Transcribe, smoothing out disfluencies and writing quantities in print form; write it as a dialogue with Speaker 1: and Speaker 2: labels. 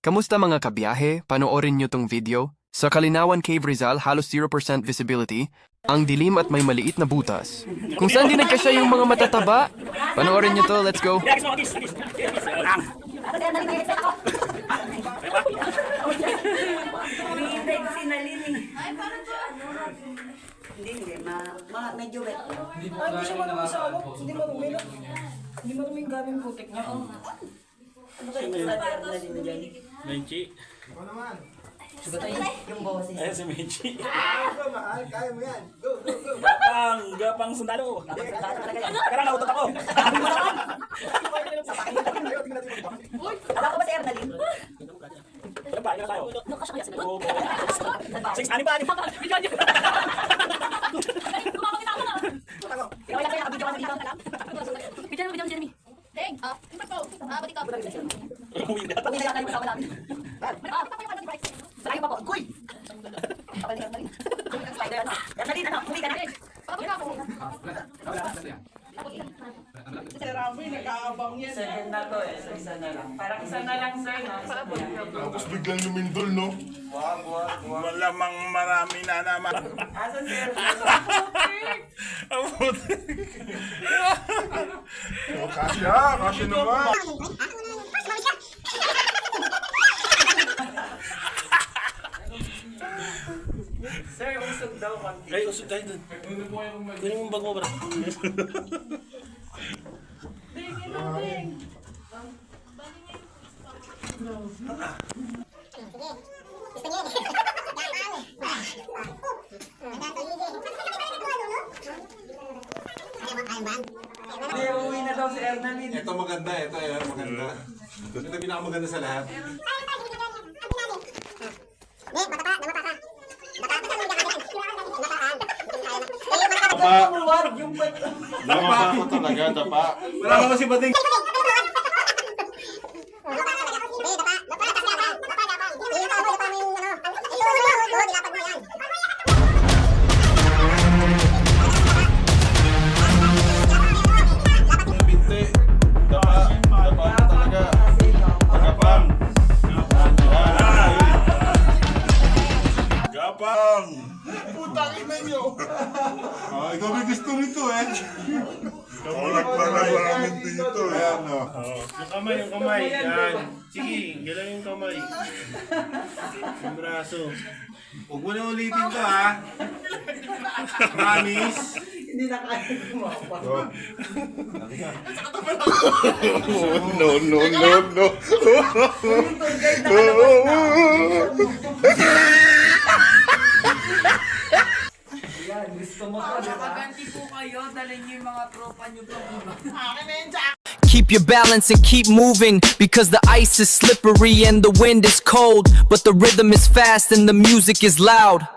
Speaker 1: Kamusta mga kabiyahe? Panoorin nyo tong video. Sa Kalinawan Cave Rizal, halos 0% visibility. Ang dilim at may maliit na butas. Kung saan di nagkasya yung mga matataba. Panoorin nyo to, let's go.
Speaker 2: Hinihintay ko si Nalini. Hindi, medyo wet.
Speaker 3: Hindi siya marunong sa ano? Hindi marunong na. Hindi marunong yung gaming putik niya.
Speaker 2: Ano kayo sa Nalini dyan?
Speaker 4: Menchi.
Speaker 2: Yung boses.
Speaker 4: Ayan si Menchi.
Speaker 5: Kaya mo yan. Go, go, go.
Speaker 4: Gapang sundalo. Karang nautot ako.
Speaker 2: Alam ko ba si Ernalyn?
Speaker 4: Ilan ba? Ilan tayo? 6, 6, 6 ba?
Speaker 6: Bigyan mo Jeremy. Deng, impact ko. Balik ka.
Speaker 4: Umuwi na.
Speaker 2: Pag nilagay mo sa ako namin. Sarayo pa po. Guy! Kapal ni Ernalyn. Spider ano? Ernalyn, ano? Huli ka na.
Speaker 6: Pabalik ka ako.
Speaker 2: Second na to eh. So isa na lang. Parang isa na lang sir.
Speaker 5: Tapos biglang lumindol, no?
Speaker 4: Malamang marami na naman.
Speaker 2: Asan sir?
Speaker 4: Ang puti.
Speaker 5: Oh, kasya naman.
Speaker 2: Sir, usog daw konti.
Speaker 4: Ay, usod tayo dun. Kunin mo bag mo, bro.
Speaker 2: Hindi, uwi na daw si Ernalyn.
Speaker 5: Ito maganda, ito maganda. Ito pinakamaganda sa lahat.
Speaker 2: Tumuwag yung ba't?
Speaker 5: Dapa ko talaga, dapa.
Speaker 4: Wala mo kasi bating.
Speaker 5: Binti. Dapa. Dapa ko talaga. Tagapang.
Speaker 4: Gapang.
Speaker 5: Putang ina nyo. Ikaw may gusto nito eh.
Speaker 7: Tulak pa na namin dito.
Speaker 5: Ayan, no.
Speaker 4: Yung kamay, yung kamay. Yan. Sige, galaw yung kamay. Yung braso.
Speaker 5: Huwag mo na ulitin to, ha? Promise.
Speaker 2: Hindi na kaya gumawa.
Speaker 7: No, no, no, no.
Speaker 2: Yung tour guide nakalabas na. Yan, gusto mo to, di ba?
Speaker 3: Ganti po kayo, dalhin niyo yung mga tropa niyo pa.
Speaker 8: Keep your balance and keep moving because the ice is slippery and the wind is cold, but the rhythm is fast and the music is loud.